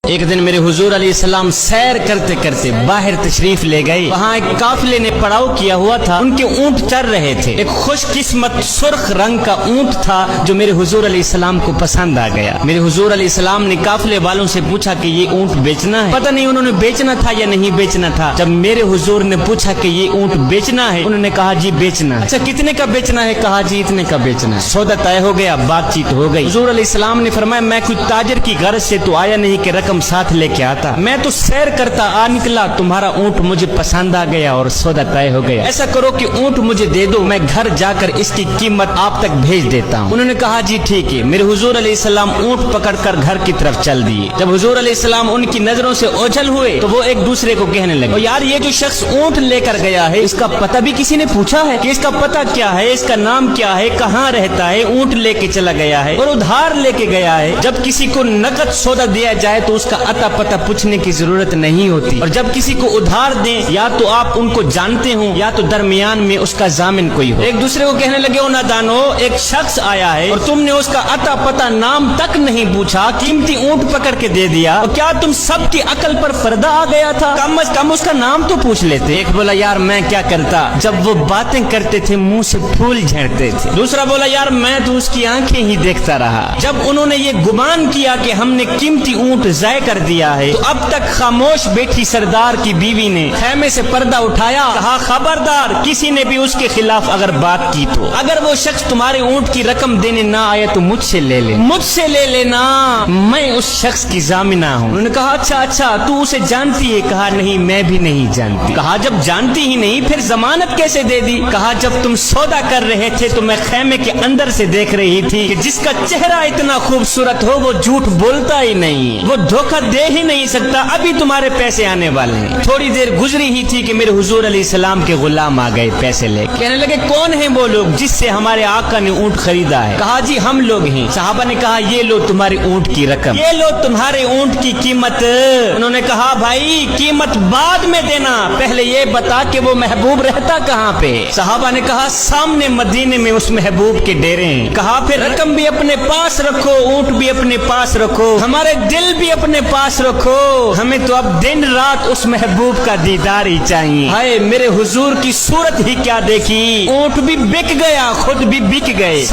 ایک دن میرے حضور علیہ السلام سیر کرتے کرتے باہر تشریف لے گئے۔ وہاں ایک قافلے نے پڑاؤ کیا ہوا تھا، ان کے اونٹ چر رہے تھے۔ ایک خوش قسمت سرخ رنگ کا اونٹ تھا جو میرے حضور علیہ السلام کو پسند آ گیا۔ میرے حضور علیہ السلام نے قافلے والوں سے پوچھا کہ یہ اونٹ بیچنا ہے۔ پتہ نہیں انہوں نے بیچنا تھا یا نہیں بیچنا تھا۔ جب میرے حضور نے پوچھا کہ یہ اونٹ بیچنا ہے، انہوں نے کہا جی بیچنا ہے۔ اچھا کتنے کا بیچنا ہے؟ کہا جی اتنے کا بیچنا ہے۔ سودا طے ہو گیا، بات چیت ہو گئی۔ حضور علیہ السلام نے فرمایا میں کوئی تاجر کی غرض سے تو آیا نہیں کہ رقم ساتھ لے کے آتا، میں تو سیر کرتا آ نکلا، تمہارا اونٹ مجھے پسند آ گیا اور سودا طے ہو گیا۔ ایسا کرو کہ اونٹ مجھے دے دو، میں گھر جا کر اس کی قیمت آپ تک بھیج دیتا ہوں۔ انہوں نے کہا جی ٹھیک ہے۔ میرے حضور علیہ السلام اونٹ پکڑ کر گھر کی طرف چل دیے۔ جب حضور علیہ السلام ان کی نظروں سے اوجھل ہوئے تو وہ ایک دوسرے کو کہنے لگے یار یہ جو شخص اونٹ لے کر گیا ہے اس کا پتہ بھی کسی نے پوچھا ہے کہ اس کا پتہ کیا ہے، اس کا نام کیا ہے، کہاں رہتا ہے؟ اونٹ لے کے چلا گیا ہے اور ادھار لے کے گیا ہے۔ جب کسی کو نقد سودا دیا جائے تو اس کا اتا پتہ پوچھنے کی ضرورت نہیں ہوتی، اور جب کسی کو ادھار دیں یا تو آپ ان کو جانتے ہوں یا تو درمیان میں اس کا ضامن کوئی ہو۔ ایک دوسرے کو کہنے لگے او نادانو، ایک شخص آیا ہے اور تم نے اس کا اتا پتہ نام تک نہیں پوچھا، قیمتی اونٹ پکڑ کے دے دیا، اور کیا تم سب کی عقل پر پردہ آ گیا تھا؟ کم از کم اس کا نام تو پوچھ لیتے۔ ایک بولا یار میں کیا کرتا، جب وہ باتیں کرتے تھے منہ سے پھول جھڑتے تھے۔ دوسرا بولا یار میں تو اس کی آنکھیں ہی دیکھتا رہا۔ جب انہوں نے یہ گمان کیا کہ ہم نے قیمتی اونٹ ضائع کر دیا ہے تو اب تک خاموش بیٹھی سردار کی بیوی نے خیمے سے پردہ اٹھایا، کہا خبردار کسی نے بھی اس کے خلاف اگر بات کی تو اگر وہ شخص تمہارے اونٹ کی رقم دینے نہ آئے تو مجھ سے لے لے، مجھ سے لے لینا، میں اس شخص کی ضامنہ ہوں۔ انہوں نے کہا اچھا تو اسے جانتی ہے؟ کہا نہیں میں بھی نہیں جانتی۔ کہا جب جانتی ہی نہیں پھر ضمانت کیسے دے دی؟ کہا جب تم سودا کر رہے تھے تو میں خیمے کے اندر سے دیکھ رہی تھی کہ جس کا چہرہ اتنا خوبصورت ہو وہ جھوٹ بولتا ہی نہیں، وہ دھوکہ دے ہی نہیں سکتا، ابھی تمہارے پیسے آنے والے ہیں۔ تھوڑی دیر گزری ہی تھی کہ میرے حضور علیہ السلام کے غلام آ گئے پیسے لے کے۔ کہنے لگے کون ہیں وہ لوگ جس سے ہمارے آقا نے اونٹ خریدا ہے؟ کہا جی ہم لوگ ہیں۔ صحابہ نے کہا یہ لو تمہارے اونٹ کی رقم، یہ لو تمہارے اونٹ کی قیمت۔ انہوں نے کہا بھائی قیمت بعد میں دینا، پہلے یہ بتا کہ وہ محبوب رہتا کہاں پہ؟ صحابہ نے کہا سامنے مدینے میں اس محبوب کے ڈیرے ہیں۔ کہا پھر رقم بھی اپنے پاس رکھو، اونٹ بھی اپنے پاس رکھو، ہمارے دل بھی اپنے پاس رکھو، ہمیں تو اب دن رات اس محبوب کا دیدار ہی چاہیے۔ ہائے میرے حضور کی صورت ہی کیا دیکھی، اونٹ بھی بک گیا، خود بھی بک گئے۔